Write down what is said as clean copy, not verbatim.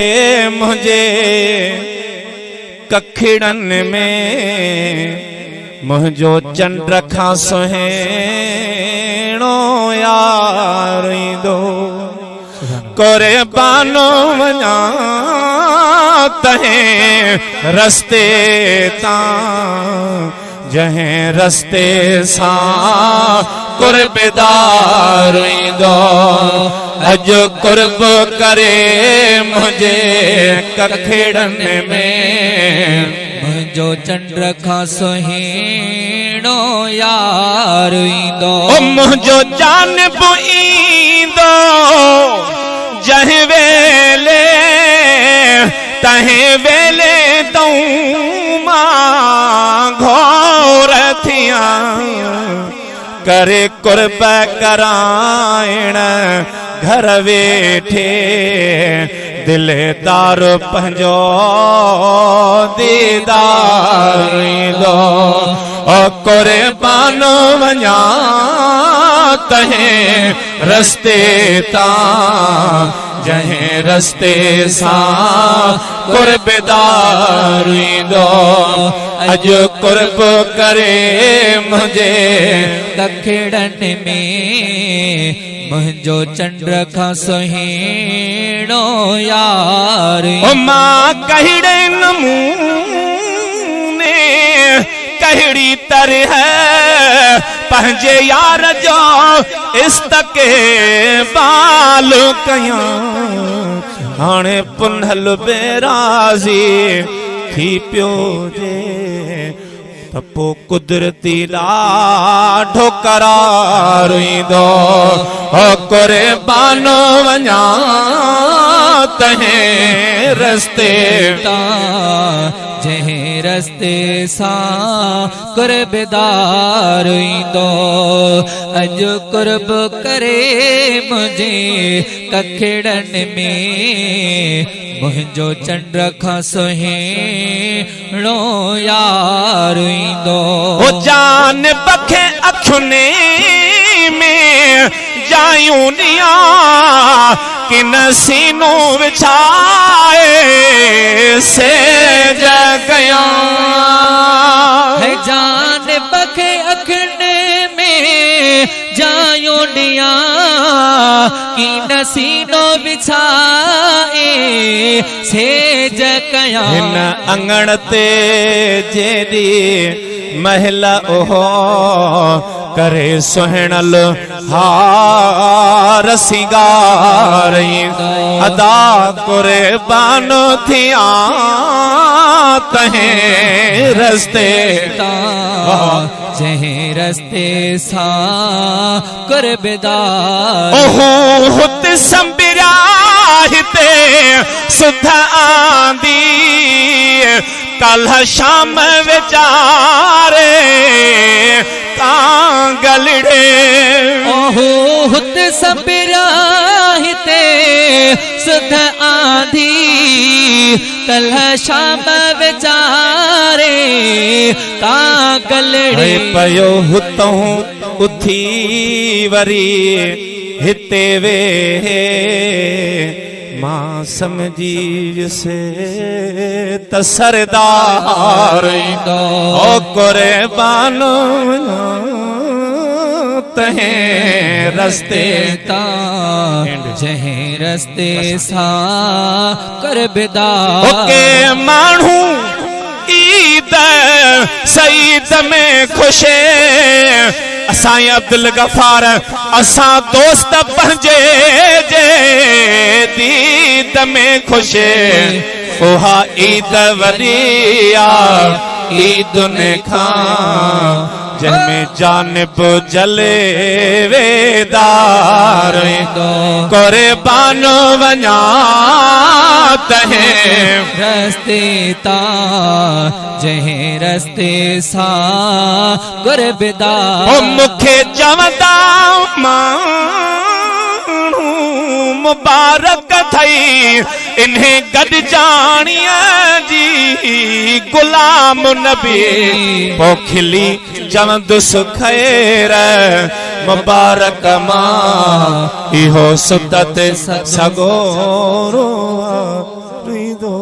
मुझे कखिड़न में मुझो चंद्र खां सुहेणो यार दो करे बानो वञा तहे रस्ते तां जहें रस्ते सां कुर्बदार दो अज कुर्ब करे मुझे कखिड़न में मुझो चंद्र खां सुहेणो यार ईंदो मुझो जानब ईंदो जहीं वेले तहें वेले तूं मां घोर थियां करे कुर्ब कराइण घर वेठे दिलदार पंजो दीदार दो कुर्बान वञा तहे रस्ते तां जहें रस्ते सां कुर्बदार दो अज कुर्ब करे मुझे कखिड़न में मुझो चंद्र खां सुहेणो यार मां कहिड़े नमूने कहिड़ी तरह पंहिंजे यार जो इस्तक़बाल कयां हाणे पुनल बेराज़ी थी पियो जे तपो कुदरती ॾाढो करार ईंदो कुर्बान वञा तहें रस्ते तां जहें रस्ते सां कुर्बदार ईंदो अज कुर्ब करे मुझे कखिड़न में मुझो चंद्र खां सुहेणो यार ईंदो जान बखे अखुने में जायूं दिया किन सीनो विछाए से जगया है जान बखे अखने में जायूं दिया कि नसीनो बिछाए से जगया हिन अंगण ते जेदी महिला ओहो करे सुहिणल हार सिंगार अदा कुर्बान थिया तहें रस्ते तां जहें रस्ते सां कुर्बदार ओहो हुत संबिरा हिते सुध आंदी कल शाम विचारे कांगलड़े ओहो हुत संबिरा हिते सुध आंदी कल शाम विचारे कांगलड़े पयो हुतों उथी वरी हिते वे मां समझी से तसरदार ओ कुर्बान तहें रस्ते तां जहें रस्ते सां कुर्बदार ओके मानू ईद सईद में खुशे असां अब्दुल गफार असां दोस्त पंहिंजे जे दीद में खुशे ओहा ईद वरिया ईदुन खां जंहिंमें जानब जले वेदार कुर्बान वञा तहें रस्ते तां जहें रस्ते सां कुर्बदार ओ मुखे चवंदा माण्हू मुबारक थई इन्हें गड जानिया जी गुलाम नबी पोखिली चवंदुस खैर मुबारक मां इहो सुदत सगोरो रिदो